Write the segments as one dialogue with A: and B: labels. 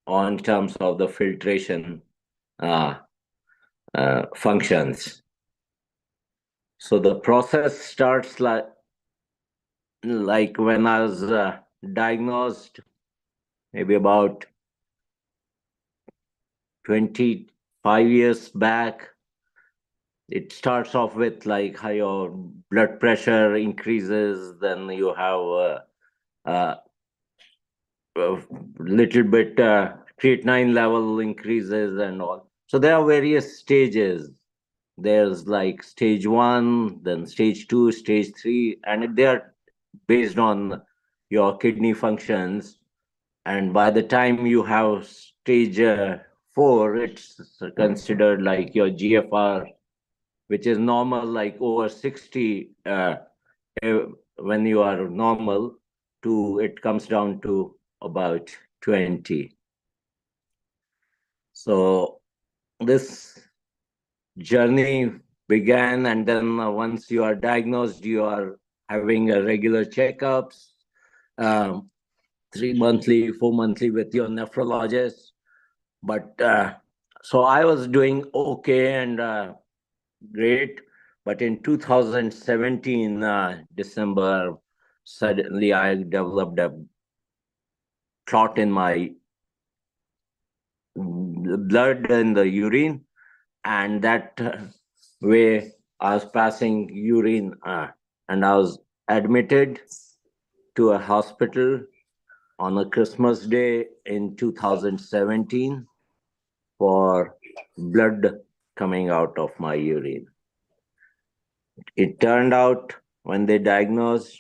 A: on terms of the filtration uh, functions. So the process starts like when I was diagnosed, maybe about 25 years back. It starts off with like how your blood pressure increases, then you have a little bit creatinine level increases and all. So there are various stages. There's like stage one, then stage two, stage three, and they are based on your kidney functions. And by the time you have stage four, it's considered like your GFR, which is normal, like over 60 eh, when you are normal, to it comes down to about 20. So this journey began, and then once you are diagnosed, you are having a regular checkups, um, 3 monthly, 4 monthly with your nephrologist. But so I was doing okay and great. But in 2017, December, suddenly I developed a clot in my blood in the urine, and that way I was passing urine, and I was admitted to a hospital on a Christmas day in 2017 for blood coming out of my urine. It turned out when they diagnosed,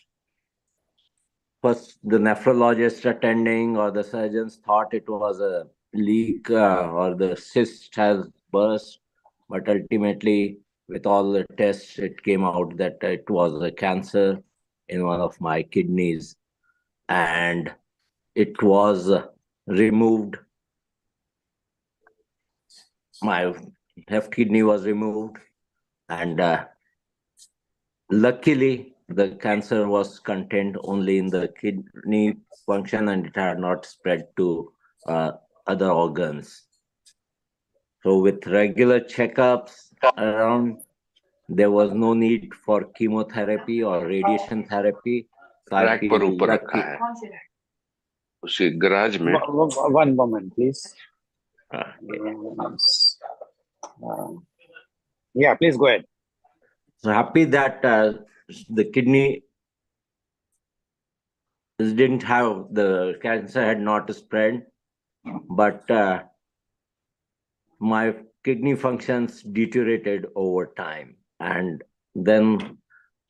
A: first the nephrologist attending or the surgeons thought it was a leak or the cyst has burst, but ultimately, with all the tests, it came out that it was a cancer in one of my kidneys, and it was removed. My left kidney was removed, and luckily, the cancer was contained only in the kidney function and it had not spread to other organs. So, with regular checkups around, there was no need for chemotherapy or radiation therapy. So, I
B: rack पर
A: feel
B: ऊपर रखा
A: lucky.
B: है उसी garage में.
C: One moment, please.
A: Okay.
C: Yeah, please go ahead.
A: So, happy that the kidney didn't have the cancer, had not spread, but my kidney functions deteriorated over time, and then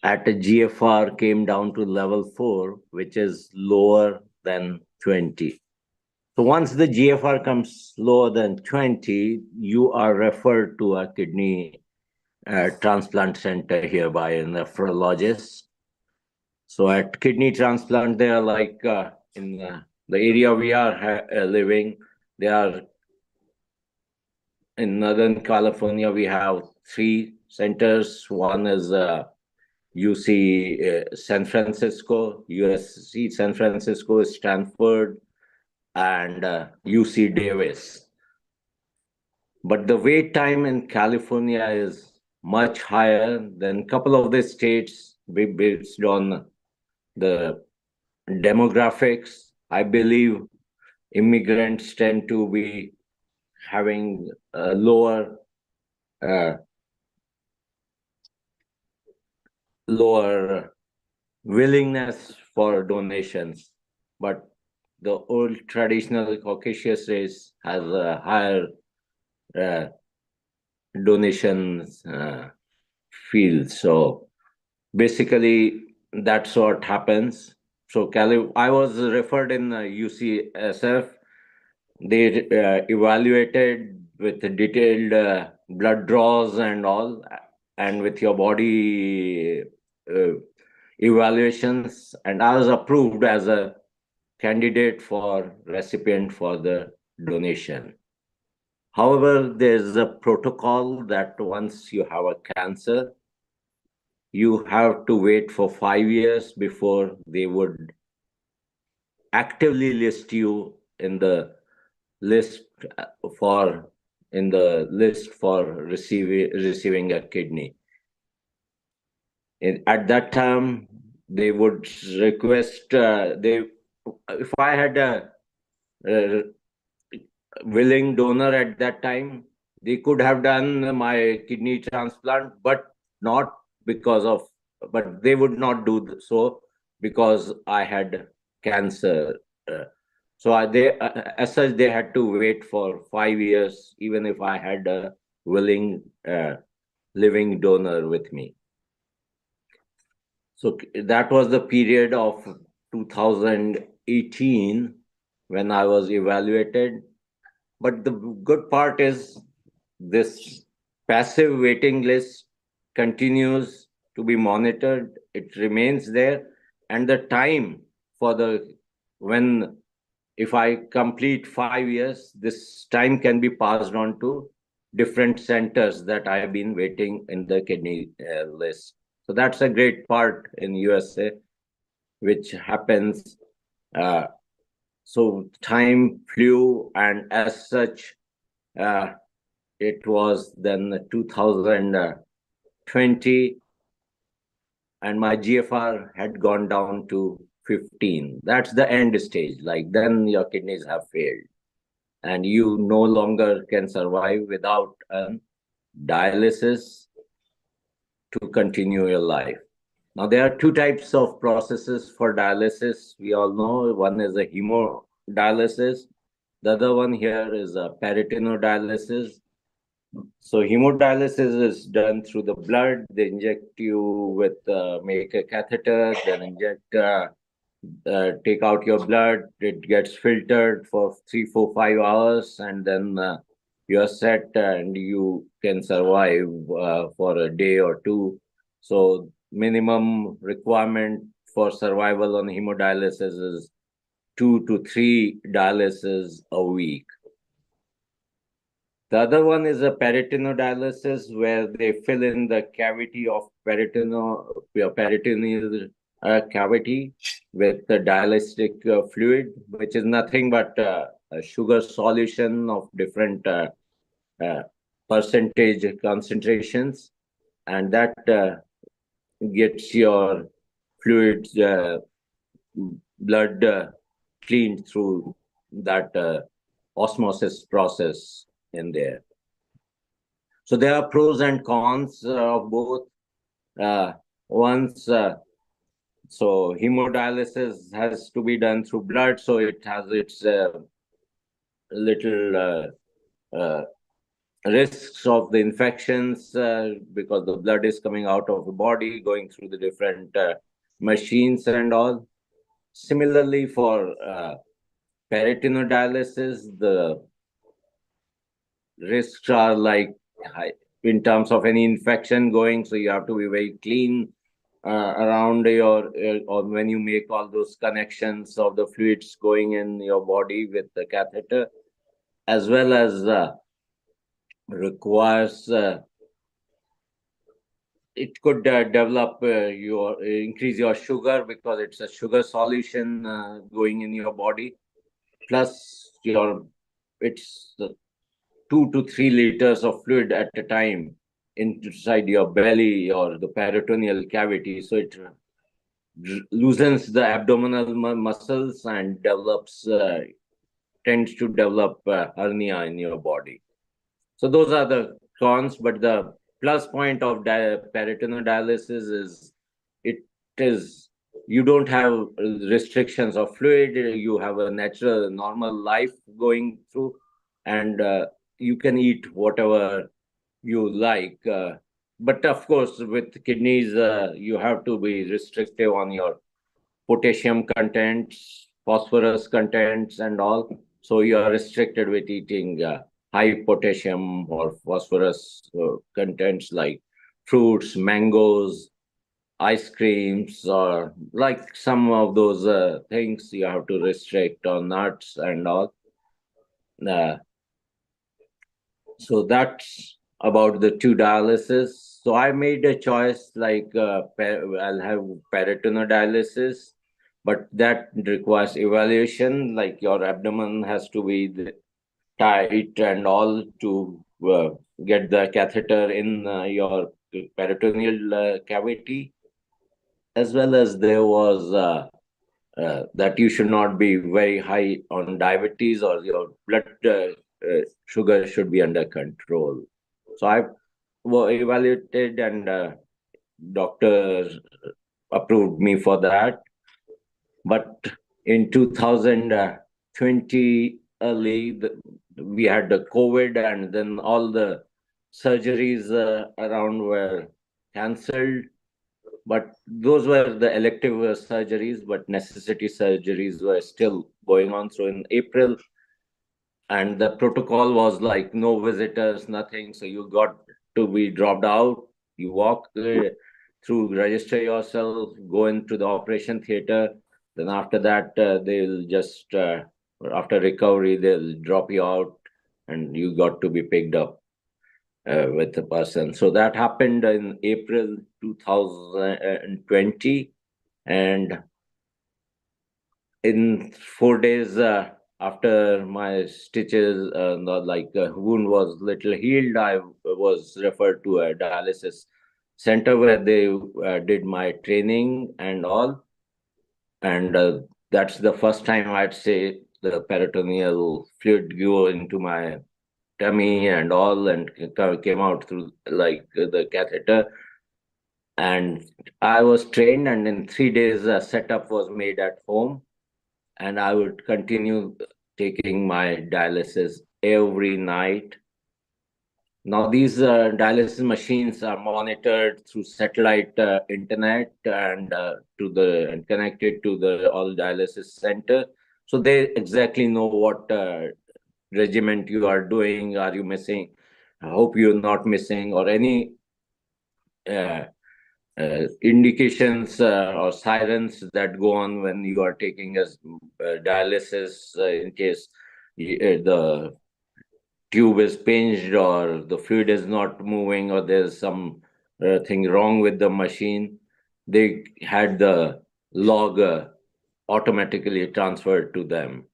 A: at a GFR came down to level 4, which is lower than 20. So once the GFR comes lower than 20, you are referred to a kidney transplant center here by a nephrologist. So at kidney transplant, they are like in the area we are living, they are in Northern California. We have 3 centers. One is UC San Francisco, USC San Francisco, Stanford, and UC Davis. But the wait time in California is much higher than a couple of the states based on the demographics. I believe immigrants tend to be having a lower willingness for donations, but the old traditional Caucasus race has a higher uh, donations field. So basically, that's what happens. So I was referred in UCSF. They evaluated with detailed blood draws and all, and with your body evaluations, and I was approved as a candidate for recipient for the donation. However, there's a protocol that once you have a cancer, you have to wait for 5 years before they would actively list you in the list for in the list for receiving a kidney. At that time, they would request they if I had a willing donor at that time, they could have done my kidney transplant, but not because of, but they would not do so because I had cancer. So as such, they had to wait for 5 years, even if I had a willing living donor with me. So that was the period of 2018 when I was evaluated. But the good part is this passive waiting list continues to be monitored. It remains there. And the time for when, if I complete 5 years, this time can be passed on to different centers that I have been waiting in the kidney list. So that's a great part in USA, which happens. Uh, so time flew, and as such, uh, it was then 2020, and my GFR had gone down to 15. That's the end stage. Like then your kidneys have failed, and you no longer can survive without dialysis to continue your life. Now, there are two types of processes for dialysis. We all know one is a hemodialysis. The other one here is a peritoniodialysis. So hemodialysis is done through the blood. They inject you with, make a catheter, then inject, take out your blood. It gets filtered for 3, 4, 5 hours, and then you're set and you can survive for a day or two. So minimum requirement for survival on hemodialysis is 2 to 3 dialysis a week. The other one is a peritoniodialysis, where they fill in the cavity of peritoneal cavity with the dialytic fluid, which is nothing but a sugar solution of different percentage concentrations, and that gets your fluids, blood cleaned through that osmosis process in there. So there are pros and cons of both. Once, so hemodialysis has to be done through blood, so it has its little risks of the infections because the blood is coming out of the body, going through the different machines and all. Similarly, for peritoniodialysis, the risks are like high in terms of any infection going, so you have to be very clean around your or when you make all those connections of the fluids going in your body with the catheter, as well as requires it could develop your increase your sugar because it's a sugar solution going in your body, plus your it's 2 to 3 liters of fluid at a time inside your belly or the peritoneal cavity. So it loosens the abdominal muscles and develops, tends to develop hernia in your body. So those are the cons, but the plus point of peritoniodialysis is it is you don't have restrictions of fluid. You have a natural, normal life going through, and you can eat whatever you like. But of course, with kidneys, you have to be restrictive on your potassium contents, phosphorus contents, and all. So you are restricted with eating high potassium or phosphorus contents like fruits, mangoes, ice creams, or like some of those things you have to restrict, on nuts and all. Uh, so that's about the two dialysis. So I made a choice like I'll have peritoniodialysis, but that requires evaluation. Like your abdomen has to be tight and all to get the catheter in your peritoneal cavity, as well as there was that you should not be very high on diabetes, or your blood sugar should be under control. So I was evaluated, and doctor approved me for that. But in 2020 early, we had the COVID, and then all the surgeries around were cancelled. But those were the elective surgeries, but necessity surgeries were still going on. So in April, and the protocol was like no visitors, nothing. So you got to be dropped out. You walk through, register yourself, go into the operation theater. Then after that, they'll just after recovery, they'll drop you out, and you got to be picked up with the person. So that happened in April 2020, and in 4 days after my stitches, the wound was little healed, I was referred to a dialysis center where they did my training and all. And that's the first time I'd say the peritoneal fluid go into my tummy and all, and came out through like the catheter. And I was trained, and in 3 days, a setup was made at home, and I would continue taking my dialysis every night. Now, these dialysis machines are monitored through satellite internet, and and connected to the all dialysis center. So they exactly know what regiment you are doing. Are you missing? I hope you're not missing, or any uh, indications or sirens that go on when you are taking a dialysis, in case the tube is pinched, or the fluid is not moving, or there's some thing wrong with the machine. They had the log automatically transferred to them.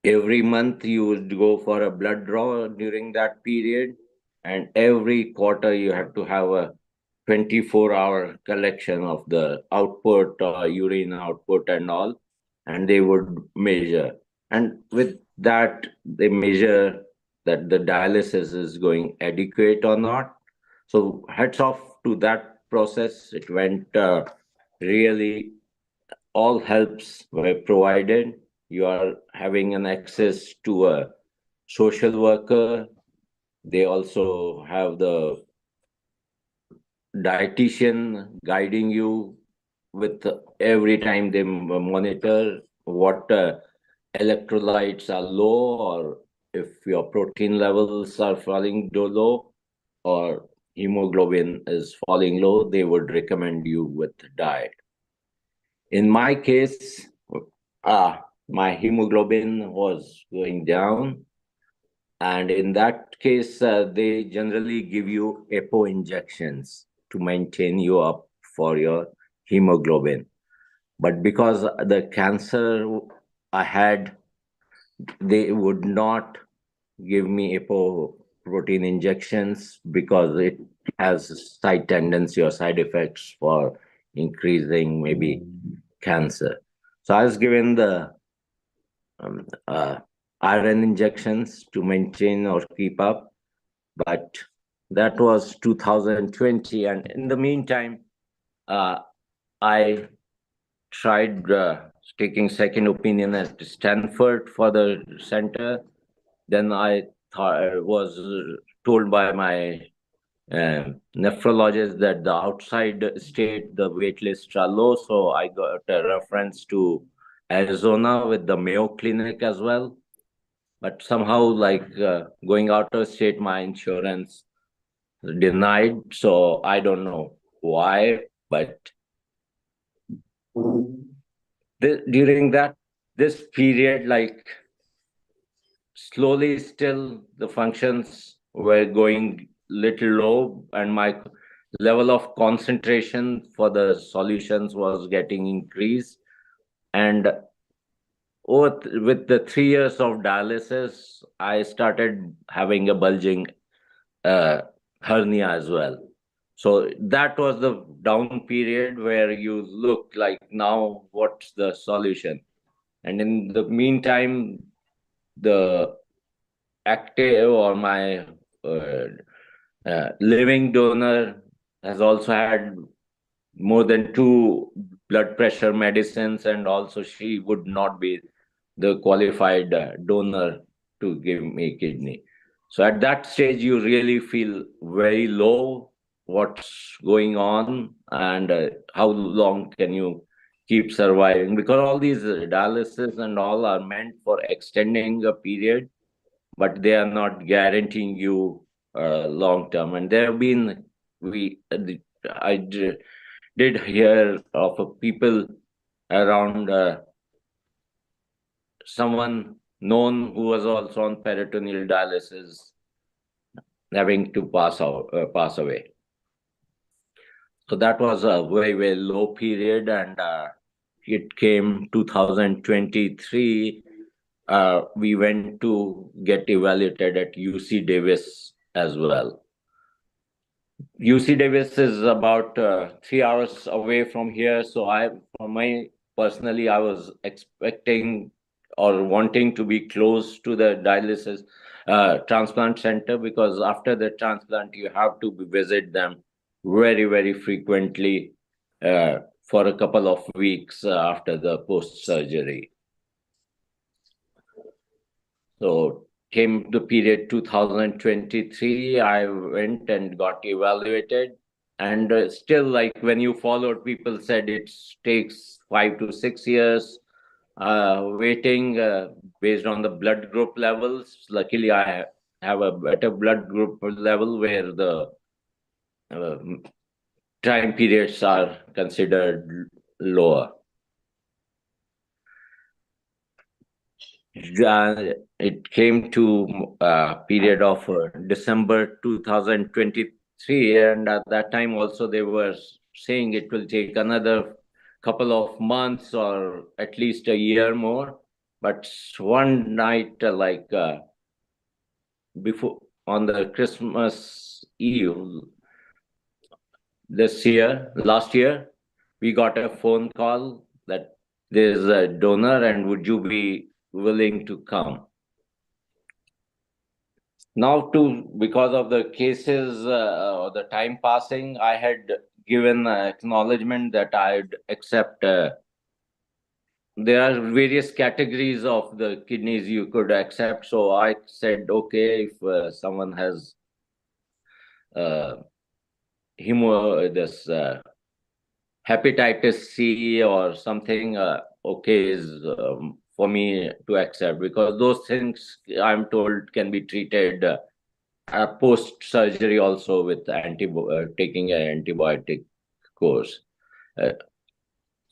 A: Every month you would go for a blood draw during that period, and every quarter you have to have a 24-hour collection of the output, urine output and all, and they would measure. And with that, they measure that the dialysis is going adequate or not. So hats off to that process. It went really, all helps were provided. You are having an access to a social worker. They also have the dietitian guiding you with every time they monitor what electrolytes are low, or if your protein levels are falling low, or hemoglobin is falling low, they would recommend you with diet. In my case, my hemoglobin was going down, and in that case, they generally give you EPO injections to maintain you up for your hemoglobin. But because the cancer I had, they would not give me EPO protein injections because it has side tendency or side effects for increasing maybe cancer. So I was given the iron injections to maintain or keep up, but that was 2020. And in the meantime, I tried taking second opinion at Stanford for the center. Then I was told by my nephrologist that the outside state, the wait lists are low. So I got a reference to Arizona with the Mayo Clinic as well. But somehow, like going out of state, my insurance denied. So I don't know why, but during this period, like slowly still the functions were going little low, and my level of concentration for the solutions was getting increased. And with the 3 years of dialysis, I started having a bulging uh, hernia as well. So that was the down period where you look like, now what's the solution? And in the meantime, the active or my uh, living donor has also had more than two blood pressure medicines, and also she would not be the qualified donor to give me kidney. So at that stage, you really feel very low. What's going on, and how long can you keep surviving? Because all these dialysis and all are meant for extending a period, but they are not guaranteeing you long term. And there have been we I did hear of people around someone known who was also on peritoneal dialysis having to pass away. So that was a very, very low period, and it came 2023. We went to get evaluated at UC Davis as well. UC Davis is about 3 hours away from here. So personally, I was expecting or wanting to be close to the dialysis transplant center, because after the transplant, you have to visit them very, very frequently for a couple of weeks after the post surgery. So came the period 2023, I went and got evaluated. And still, like when you followed, people said it takes 5 to 6 years waiting based on the blood group levels. Luckily, I have a better blood group level where the uh, time periods are considered lower. It came to period of December 2023, and at that time also they were saying it will take another couple of months or at least a year more. But one night, before on the Christmas Eve last year, we got a phone call that there's a donor and would you be willing to come? Now, because of the cases or the time passing, I had given acknowledgement that I'd accept. There are various categories of the kidneys you could accept. So I said, okay, if someone has uh, this hepatitis C or something, okay, is for me to accept, because those things I'm told can be treated post surgery also with taking an antibiotic course.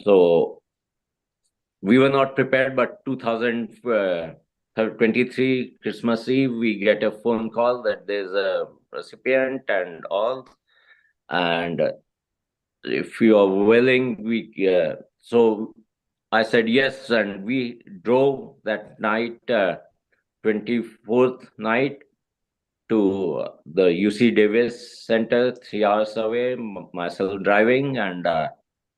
A: So we were not prepared, but 2023 Christmas Eve, we get a phone call that there's a recipient and all. And if you are willing, so I said yes, and we drove that night, 24th night, to the UC Davis Center, 3 hours away, myself driving, and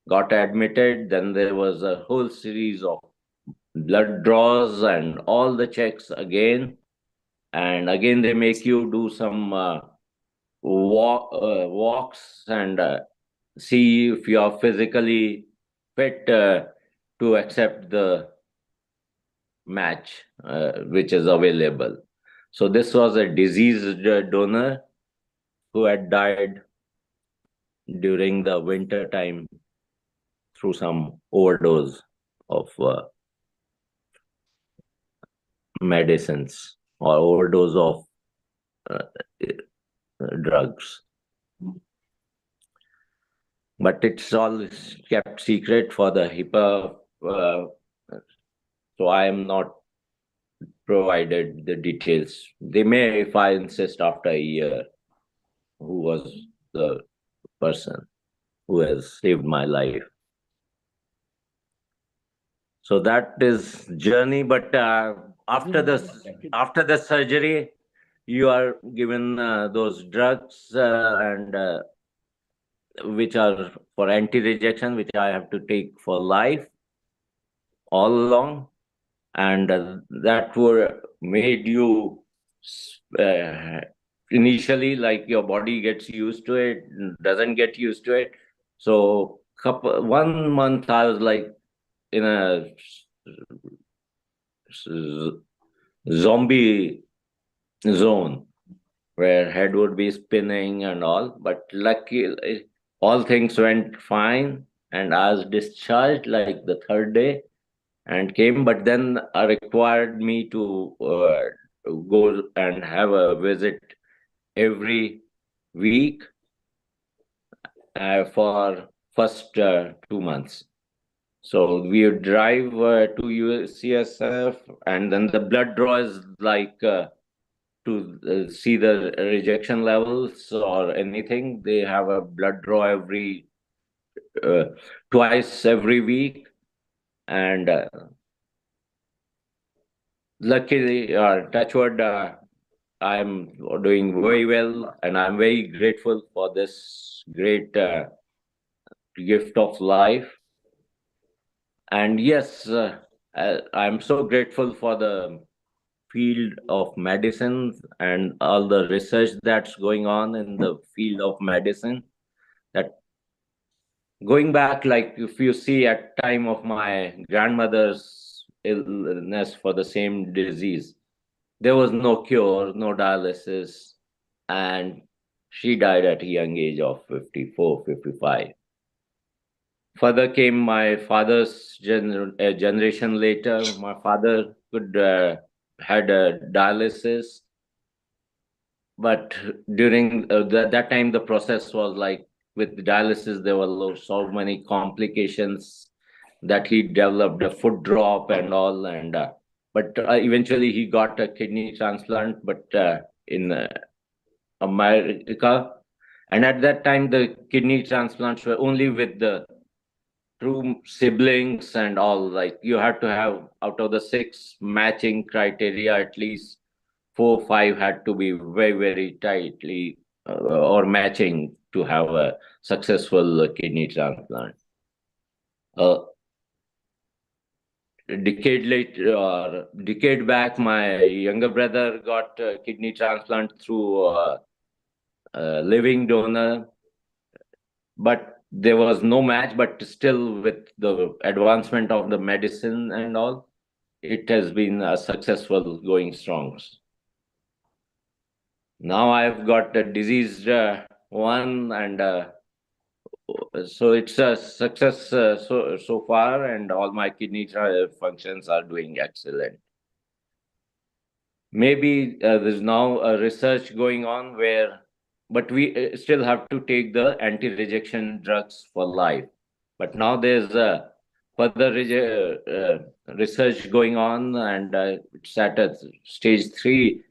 A: got admitted. Then there was a whole series of blood draws and all the checks again. And again, they make you do some walks and see if you are physically fit to accept the match which is available. So this was a deceased donor who had died during the winter time through some overdose of medicines or overdose of uh, drugs. But it's all kept secret for the HIPAA, so I am not provided the details. They may, if I insist after a year, who was the person who has saved my life. So that is journey. But after the surgery, you are given those drugs and which are for anti-rejection, which I have to take for life all along, and that were made you uh, initially, like your body gets used to it, doesn't get used to it. So 1 month I was like in a zombie zone where head would be spinning and all. But lucky, all things went fine, and I was discharged like the third day and came. But then required me to go and have a visit every week for first 2 months. So we would drive to UCSF, and then the blood draw is like to see the rejection levels or anything. They have a blood draw every uh, twice every week, and luckily, touchwood, I'm doing very well, and I'm very grateful for this great gift of life. And yes, I'm so grateful for the field of medicine and all the research that's going on in the field of medicine. That going back, like if you see at time of my grandmother's illness for the same disease, there was no cure, no dialysis, and she died at a young age of 54, 55. Further came my father's generation later. My father could had a dialysis, but during that time, the process was like with dialysis, there were so many complications that he developed a foot drop and all, and but eventually he got a kidney transplant, but in America. And at that time, the kidney transplants were only with the true siblings and all. Like you had to have out of the six matching criteria, at least 4, 5 had to be very, very tightly or matching to have a successful kidney transplant. A decade later, or decade back, my younger brother got a kidney transplant through a living donor, but there was no match. But still, with the advancement of the medicine and all, it has been successful, going strong. Now I've got a diseased one, and so it's a success so far, and all my kidney functions are doing excellent. Maybe there's now a research going on where, but we still have to take the anti-rejection drugs for life. But now there's further research going on, and it's at a stage 3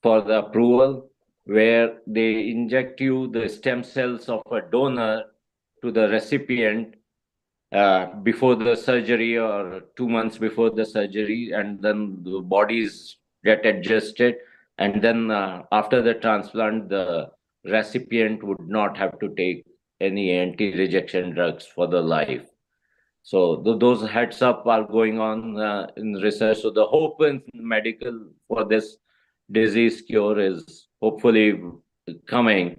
A: for the approval, where they inject you the stem cells of a donor to the recipient before the surgery or 2 months before the surgery, and then the bodies get adjusted. And then after the transplant, the recipient would not have to take any anti-rejection drugs for the life. So those heads up are going on in research. So the hope in medical for this disease cure is hopefully coming,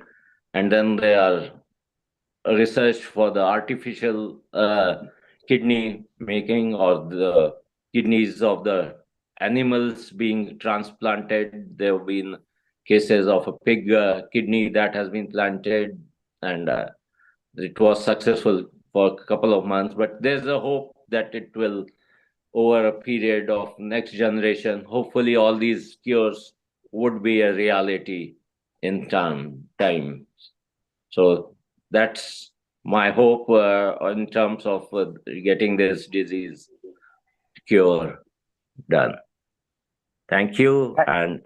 A: and then they are research for the artificial kidney making, or the kidneys of the animals being transplanted. There have been cases of a pig kidney that has been planted, and it was successful for a couple of months. But there's a hope that it will, over a period of next generation, hopefully all these cures would be a reality in time. So that's my hope in terms of getting this disease cure done. Thank you. And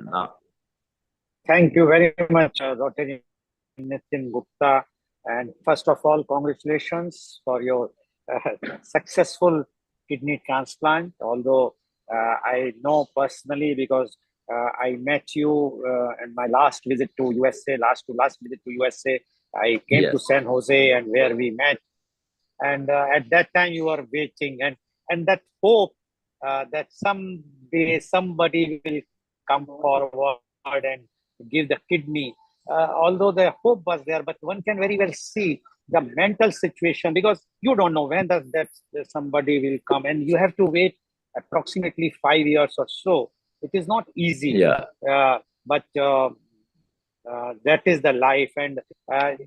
C: Thank you very much, Dr. Nitin Gupta. And first of all, congratulations for your successful kidney transplant. Although I know personally because I met you in my last visit to USA, last visit to USA. I came to
A: Yes.
C: San Jose and where we met. And at that time you were waiting, and that hope that someday somebody will come forward and give the kidney. Although the hope was there, but one can very well see the mental situation because you don't know when does that somebody will come, and you have to wait approximately 5 years or so. It is not easy,
A: Yeah.
C: but that is the life, and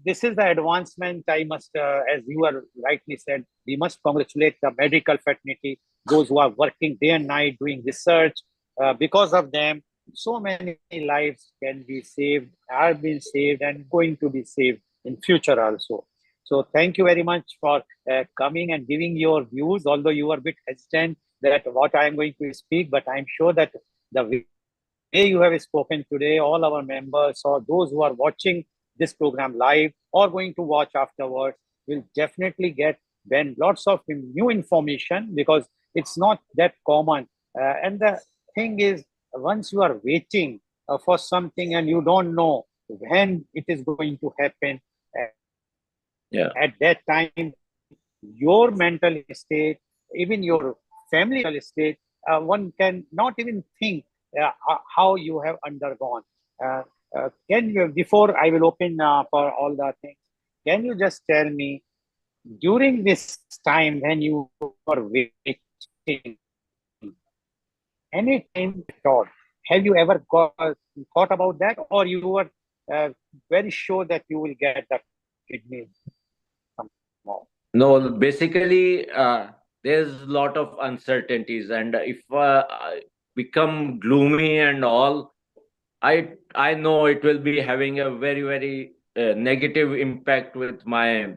C: this is the advancement. I must, as you are rightly said, we must congratulate the medical fraternity, those who are working day and night doing research. Because of them, so many lives can be saved, are being saved, and going to be saved in future also. So thank you very much for coming and giving your views. Although you were a bit hesitant that what I am going to speak, but I am sure that the way you have spoken today, all our members or those who are watching this program live or going to watch afterwards will definitely get then lots of new information because it's not that common. And the thing is, once you are waiting for something and you don't know when it is going to happen,
A: Yeah.
C: at that time, your mental state, even your family state, one can not even think how you have undergone. Uh, can you, before I will open for all the things, can you just tell me during this time when you were waiting, any time thought, have you ever thought about that, or you were very sure that you will get the kidney somehow?
A: No, basically, there's a lot of uncertainties, and if I become gloomy and all, I know it will be having a very negative impact with my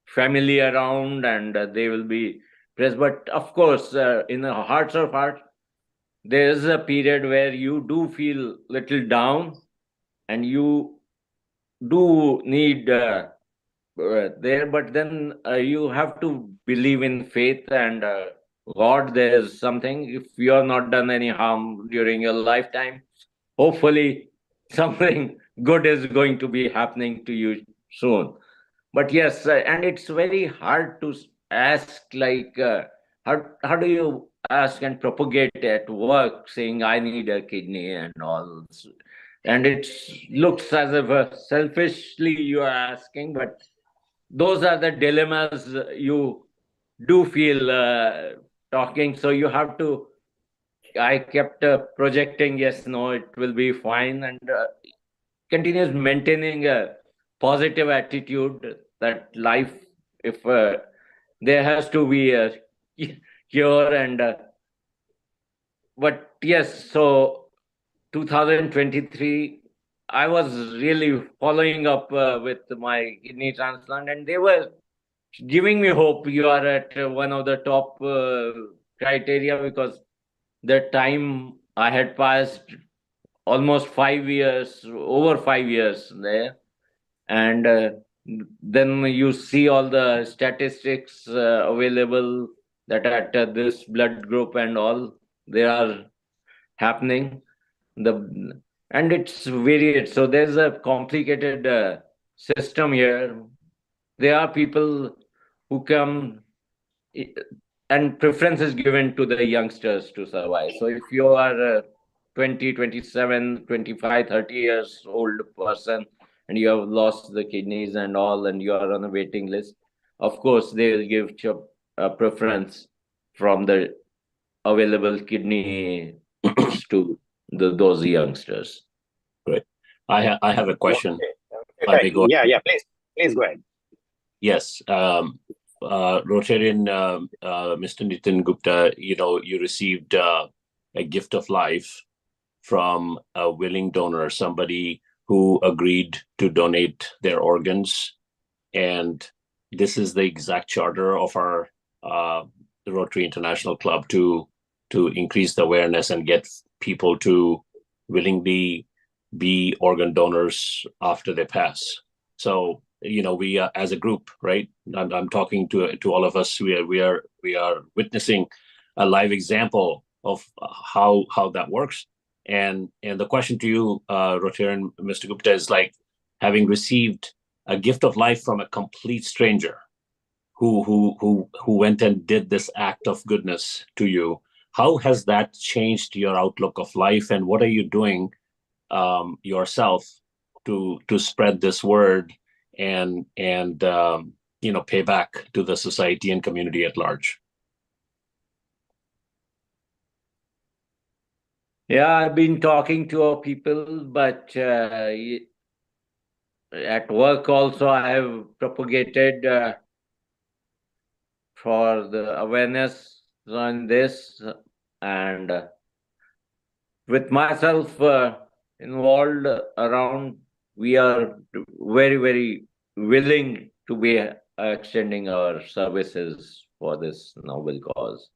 A: family around, and they will be pressed. But of course, in the hearts of hearts, there is a period where you do feel little down, and you do need there, but then you have to believe in faith and God. There's something, if you are not done any harm during your lifetime, hopefully something good is going to be happening to you soon. But yes, and it's very hard to ask, like, how do you ask and propagate at work saying I need a kidney and all. And it looks as if selfishly you are asking, but those are the dilemmas you do feel talking. So you have to, I kept projecting, yes, no, it will be fine, and continues maintaining a positive attitude that life, if there has to be a cure, and but yes, so 2023, I was really following up with my kidney transplant, and they were giving me hope. You are at one of the top criteria, because the time I had passed almost 5 years, over 5 years there, and then you see all the statistics available that at this blood group and all, they are happening. The and it's varied. So there's a complicated system here. There are people who come, and preference is given to the youngsters to survive. So if you are a 20, 27, 25, 30 years old person, and you have lost the kidneys and all, and you are on a waiting list, of course they will give you a preference from the available kidney to those youngsters.
D: Great. I have a question.
C: Okay.
D: I may go.
C: Yeah, please go ahead.
D: Yes. Rotarian Mr. Nitin Gupta, you received a gift of life from a willing donor, somebody who agreed to donate their organs. And this is the exact charter of our the Rotary International Club to increase the awareness and get people to willingly be organ donors after they pass. So we as a group, right? I'm talking to all of us. We are witnessing a live example of how that works. And the question to you, Rotarian Mr. Gupta, is like, having received a gift of life from a complete stranger who went and did this act of goodness to you, how has that changed your outlook of life, and what are you doing yourself to spread this word and pay back to the society and community at large?
A: Yeah, I've been talking to people, but at work also I have propagated for the awareness on this, and with myself involved around, we are very, very willing to be extending our services for this noble cause,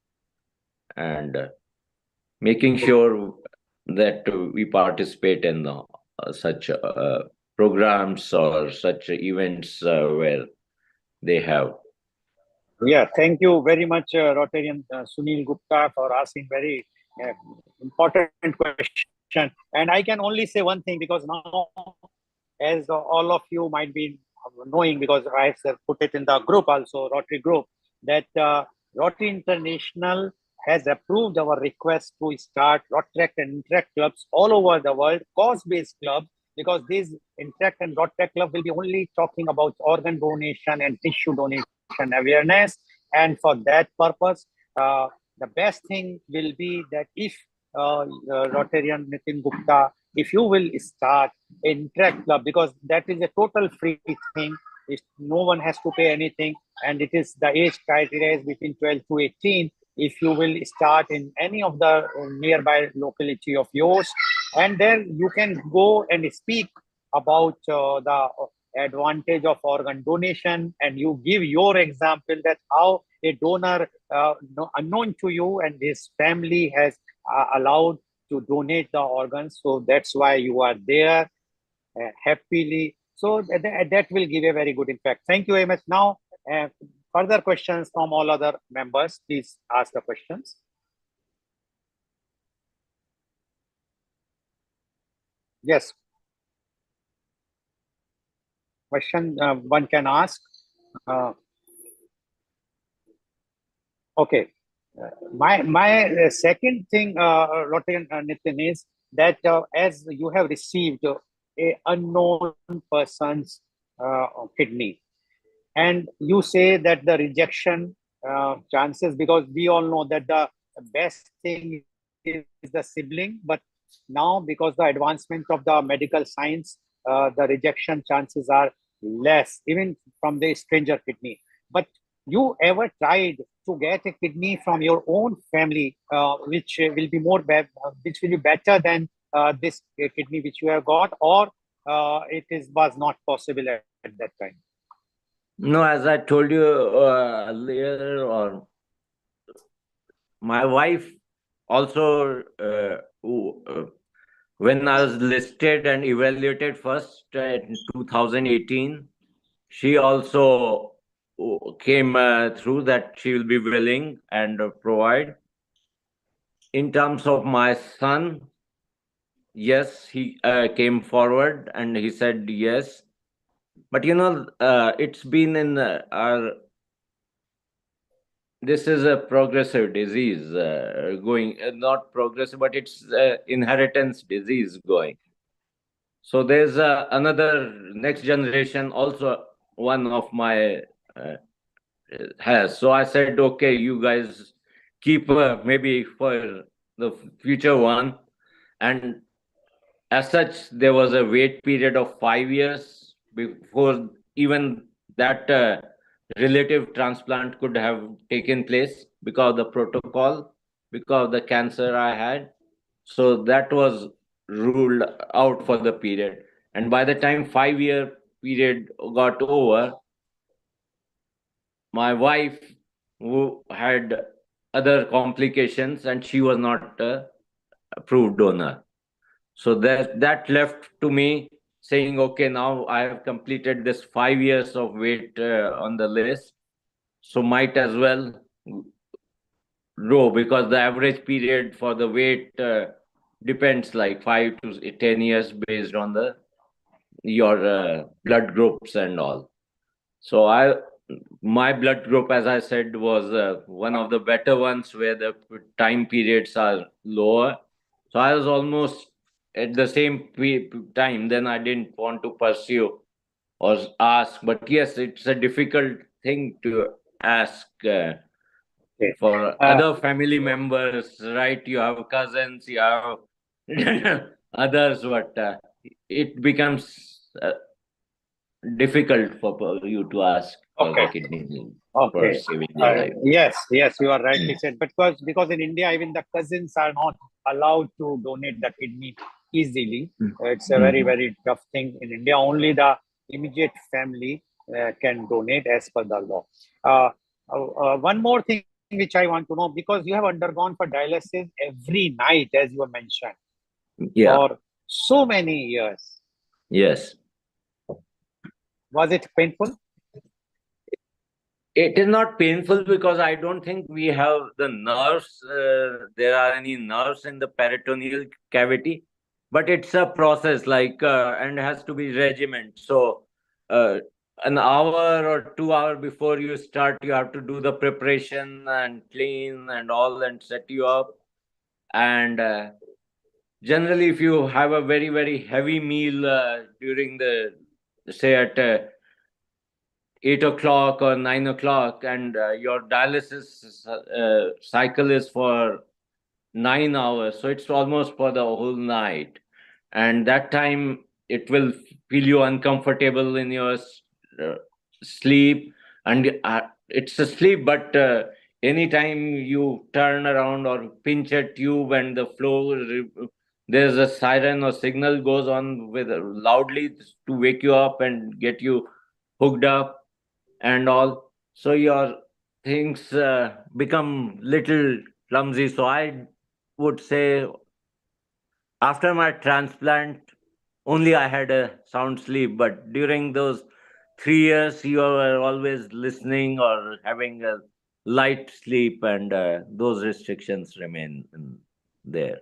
A: and making sure that we participate in such programs or such events where they have.
C: Yeah, thank you very much, Rotarian Sunil Gupta, for asking very important question. And I can only say one thing, because now, as all of you might be knowing, because I have put it in the group also, Rotary group, that Rotary International has approved our request to start Rotaract and Interact clubs all over the world, cause-based clubs, because these Interact and Rotaract club will be only talking about organ donation and tissue donation awareness. And for that purpose, the best thing will be that if Rotarian Nitin Gupta, if you will start Interact club, because that is a total free thing. No one has to pay anything, and it is the age criteria is between 12 to 18. If you will start in any of the nearby locality of yours, and then you can go and speak about the advantage of organ donation, and you give your example that how a donor unknown to you and his family has allowed to donate the organs. So that's why you are there happily. So that will give a very good impact. Thank you very much. Now, further questions from all other members, please ask the questions. Yes. Question one can ask. Okay. My second thing, Rotarian Nitin, is that as you have received a unknown person's kidney, and you say that the rejection chances, because we all know that the best thing is the sibling, but now because the advancement of the medical science, the rejection chances are less, even from the stranger kidney. But you ever tried to get a kidney from your own family, which will be which will be better than this kidney which you have got, or was not possible at that time?
A: No, as I told you earlier, or my wife also, when I was listed and evaluated first in 2018, she also came through that she will be willing and provide. In terms of my son, yes, he came forward and he said yes. But it's been in our. This is a progressive disease going, not progressive, but it's inheritance disease going. So there's another next generation also, one of my has. So I said, okay, you guys keep maybe for the future one. And as such, there was a wait period of 5 years before even that relative transplant could have taken place, because of the protocol, because of the cancer I had. So that was ruled out for the period. And by the time 5-year period got over, my wife, who had other complications, and she was not approved donor. So that left to me saying, okay, now I have completed this 5 years of weight on the list, so might as well grow, because the average period for the weight depends like 5 to 10 years based on the your blood groups and all. So my blood group, as I said, was one of the better ones where the time periods are lower. So I was almost at the same time. Then I didn't want to pursue or ask. But yes, it's a difficult thing to ask
C: Okay.
A: for other family members, right? You have cousins, you have others, but it becomes difficult for you to ask for the
C: Okay.
A: kidney for
C: Okay.
A: saving their life.
C: Yes, you are rightly said. Because in India, even the cousins are not allowed to donate the kidney easily. It's a very,
A: Mhm.
C: very tough thing in India. Only the immediate family can donate as per the law. One more thing which I want to know, because you have undergone for dialysis every night, as you mentioned,
A: Yeah,
C: for so many years.
A: yes.
C: Was it painful?
A: It is not painful because I don't think we have the nerves. There are any nerves in the peritoneal cavity, but it's a process like and has to be regiment. So uh, an hour or 2 hour before you start, you have to do the preparation and clean and all and set you up. And generally, if you have a very heavy meal during the say at 8 o'clock or 9 o'clock, and your dialysis cycle is for 9 hours, so it's almost for the whole night, and that time it will feel you uncomfortable in your uh, sleep, and it's a sleep, but anytime you turn around or pinch a tube and the flow, there's a siren or signal goes on with loudly to wake you up and get you hooked up and all. So your things become little clumsy. So I would say after my transplant, only I had a sound sleep. But during those 3 years, you were always listening or having a light sleep, and those restrictions remain there.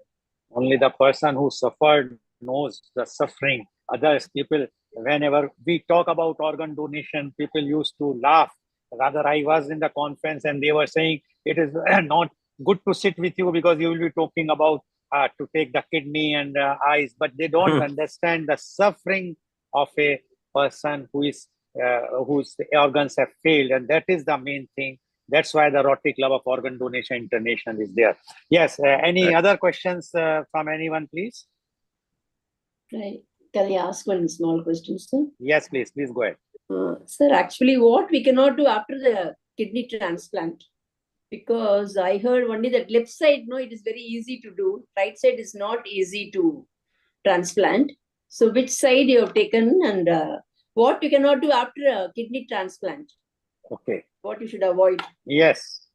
C: Only the person who suffered knows the suffering. Others, people, whenever we talk about organ donation, people used to laugh. Rather, I was in the conference and they were saying it is not good to sit with you because you will be talking about to take the kidney and eyes, but they don't understand the suffering of a person whose organs have failed, and that is the main thing. That's why the Rotary Club of Organ Donation International is there. Yes, any other questions from anyone, please?
E: Right. Can I ask one small question, sir?
C: Yes, please go ahead.
E: Sir, actually, what we cannot do after the kidney transplant? Because I heard only that left side, no, it is very easy to do. Right side is not easy to transplant. So which side you have taken, and what you cannot do after a kidney transplant?
C: Okay.
E: What you should avoid?
C: Yes.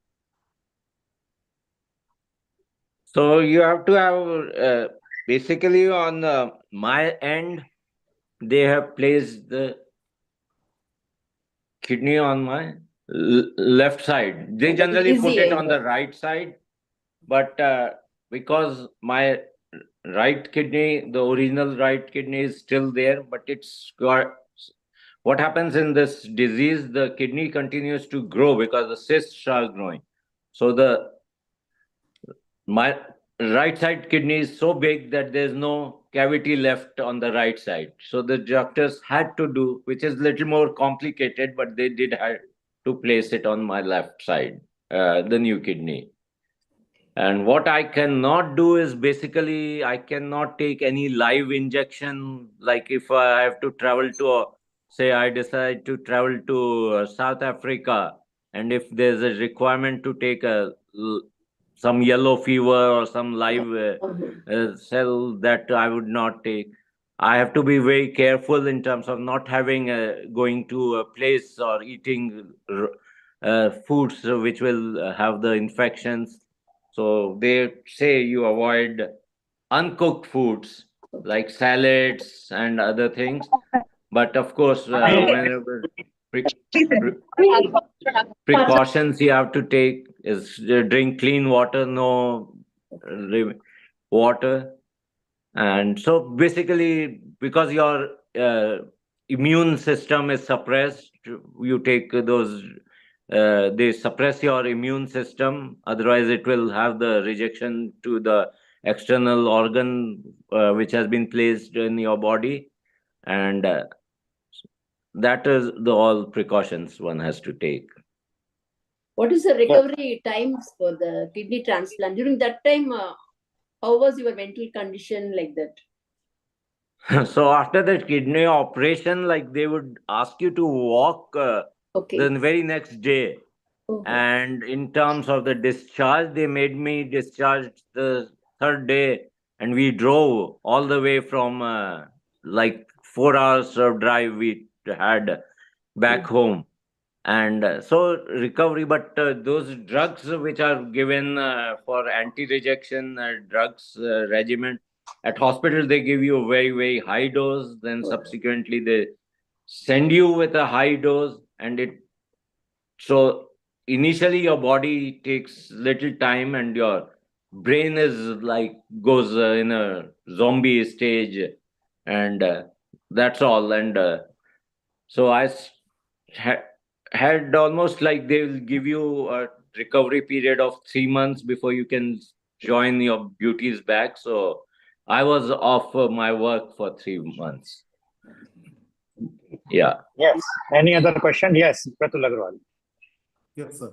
A: So you have to have basically on my end, they have placed the kidney on my left side. They generally put it on the right side, but because my right kidney, the original right kidney is still there, but it's got what happens in this disease, the kidney continues to grow because the cysts are growing. So my right side kidney is so big that there's no cavity left on the right side. So the doctors had to do, which is little more complicated, but they did have to place it on my left side, the new kidney. And what I cannot do is basically I cannot take any live injection. Like if I have to travel to, say, I decide to travel to South Africa, and if there's a requirement to take some yellow fever or some live cell, that I would not take. I have to be very careful in terms of not having going to a place or eating foods which will have the infections. So they say you avoid uncooked foods, like salads and other things. But of course, whenever pre- precautions you have to take is drink clean water, no water. And so basically, because your immune system is suppressed, you take those, they suppress your immune system. Otherwise, it will have the rejection to the external organ which has been placed in your body. And that is the all precautions one has to take.
E: What is the recovery times for the kidney transplant? During that time, how was your mental condition like that?
A: So after the kidney operation, like they would ask you to walk
E: Okay.
A: the very next day.
E: Oh,
A: And in terms of the discharge, they made me discharged the third day, and we drove all the way from like 4 hours of drive we had back home. And so recovery, but those drugs which are given for anti-rejection drugs regimen at hospital, they give you a very, very high dose. Then subsequently they send you with a high dose, and it so initially your body takes little time, and your brain is like goes in a zombie stage, and that's all. And so had almost like they will give you a recovery period of 3 months before you can join your duties back. So I was off my work for 3 months. Yeah.
C: Yes. Any other question? Yes, Pratul Agrawal.
F: Yes, sir.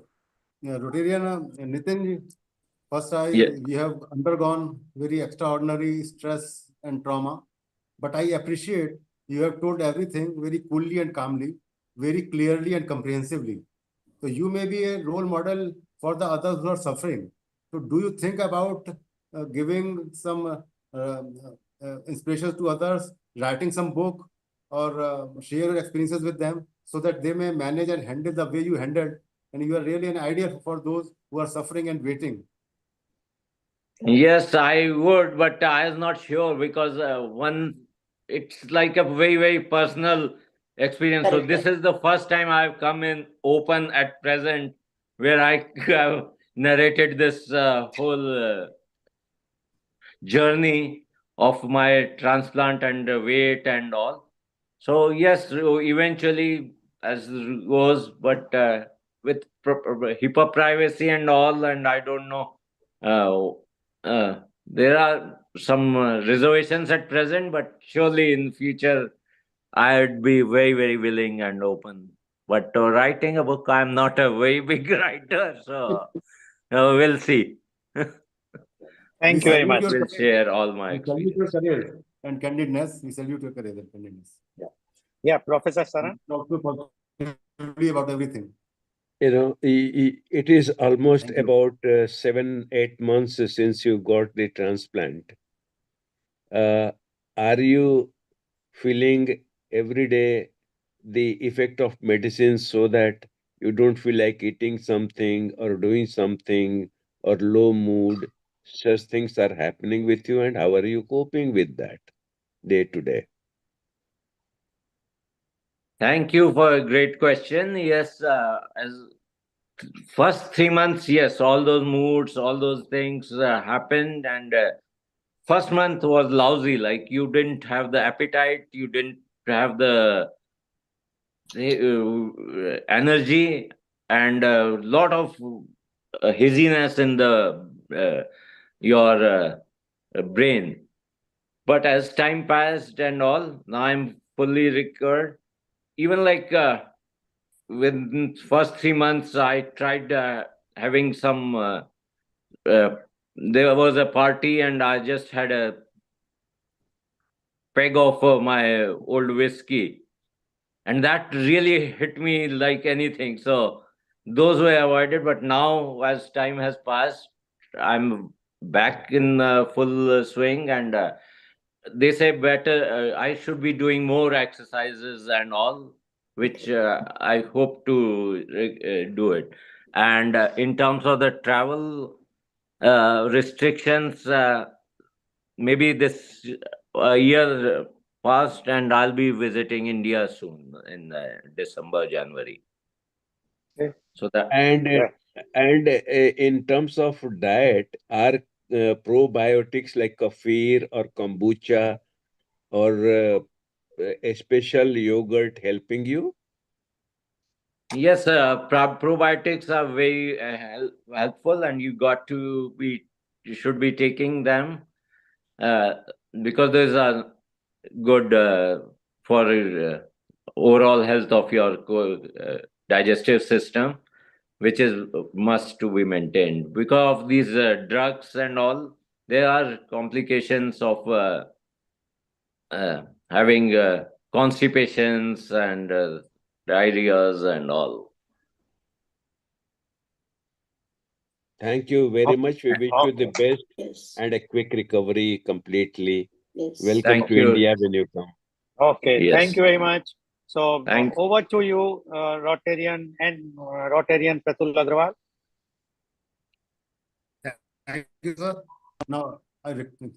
F: Yeah, Rotarian Nitin, first
A: Yeah.
F: we have undergone very extraordinary stress and trauma, but I appreciate you have told everything very coolly and calmly, very clearly and comprehensively. So you may be a role model for the others who are suffering. So do you think about giving some inspirations to others, writing some book, or share your experiences with them so that they may manage and handle the way you handled, and you are really an idea for those who are suffering and waiting?
A: Yes, I would, but I was not sure because it's like a very, very personal experience. So this is the first time I've come in open at present where I have narrated this whole journey of my transplant and weight and all. So yes, eventually as goes, but with HIPAA privacy and all, and I don't know. There are some reservations at present, but surely in future I'd be very, very willing and open. But writing a book, I'm not a very big writer, so we'll see.
C: Thank you very much.
A: Will share all my
F: We salute
A: experience.
F: your courage and candidness. We salute your courage and candidness.
C: Yeah, Professor Saran.
F: Talk to positively about everything.
G: It is almost
F: Thank you.
G: about 7-8 months since you got the transplant. Are you feeling every day the effect of medicine so that you don't feel like eating something or doing something or low mood? Such things are happening with you, and how are you coping with that day to day?
A: Thank you for a great question. Yes, as first 3 months, yes, all those moods, all those things happened, and first month was lousy. Like you didn't have the appetite, you didn't have the energy, and a lot of haziness in the your brain. But as time passed and all, now I'm fully recovered. Even like within first 3 months, I tried having some. There was a party, and I just had a peg of my old whiskey, and that really hit me like anything. So those were avoided. But now, as time has passed, I'm back in full swing, and they say better. I should be doing more exercises and all, which I hope to do it. And in terms of the travel restrictions, maybe this a year passed, and I'll be visiting India soon in December, January.
C: Okay.
A: So that
G: And in terms of diet, are probiotics like kefir or kombucha or a special yogurt helping you?
A: yes, probiotics are very helpful, and you should be taking them uh, because there's a good for overall health of your digestive system, which is must to be maintained. Because of these drugs and all, there are complications of having constipations and diarrheas and all.
G: Thank you very
C: Okay.
G: much. We wish you the
C: Okay.
G: best
E: Yes.
G: and a quick recovery completely.
E: Yes.
G: Welcome
A: Thank
G: to
A: you.
G: India when you come.
C: Okay.
A: Yes.
C: Thank you very much. So
A: Thank
C: over to you, Rotarian and Rotarian Pratul Agrawal.
F: Thank you, sir. Now,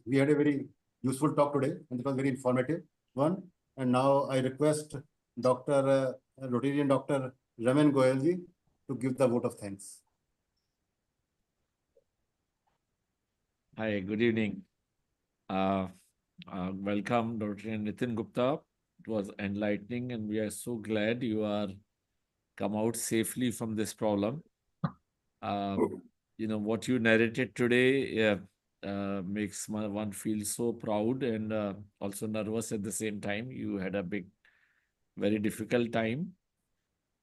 F: we had a very useful talk today, and it was very informative one. And now I request Dr. Rotarian Dr. Raman Goyalji to give the vote of thanks.
H: Hi, good evening. Welcome, Dr. Nitin Gupta. It was enlightening, and we are so glad you are come out safely from this problem. What you narrated today makes one feel so proud and also nervous at the same time. You had a very difficult time,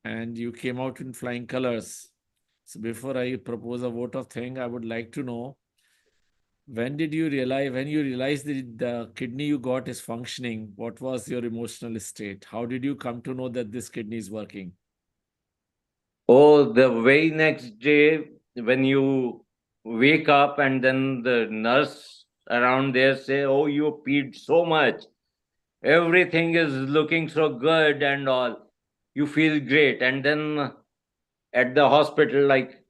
H: and you came out in flying colors. So before I propose a vote of thanks, I would like to know, when you realized that the kidney you got is functioning, what was your emotional state? How did you come to know that this kidney is working?
A: Oh, the very next day when you wake up and then the nurse around there say, "Oh, you peed so much. Everything is looking so good and all." You feel great. And then at the hospital, like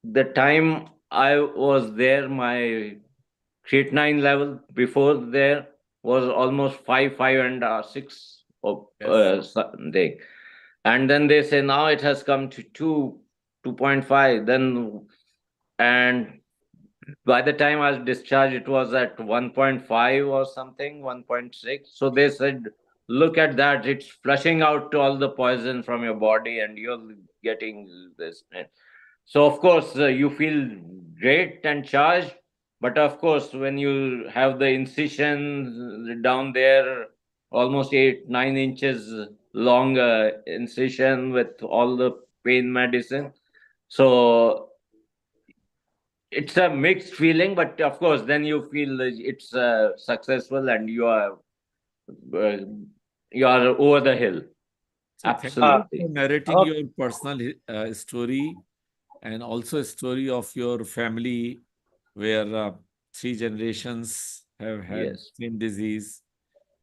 A: the time I was there, my creatinine level before there was almost 5, 5 and 6 or
H: Yes.
A: something. And then they say now it has come to 2.5. Then, and by the time I was discharged, it was at 1.5 or something, 1.6. So they said, look at that, it's flushing out all the poison from your body and you're getting this. So, of course, you feel great and charged. But of course, when you have the incision down there, almost 8, 9 inches long incision with all the pain medicine. So it's a mixed feeling, but of course, then you feel it's successful and uh, you are over the hill.
H: So thank you
A: Absolutely.
H: for narrating
C: Okay.
H: your personal story and also a story of your family where 3 generations have had
A: Yes.
H: same disease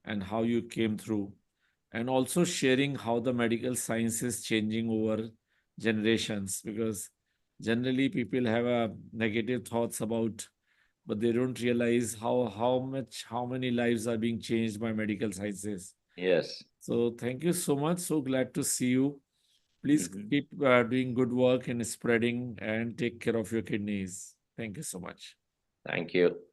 H: and how you came through, and also sharing how the medical science is changing over generations, because generally people have negative thoughts about, but they don't realize how many lives are being changed by medical sciences.
A: Yes.
H: So thank you so much. So glad to see you. Please
A: Mhm.
H: keep doing good work and spreading and take care of your kidneys. Thank you so much.
A: Thank you.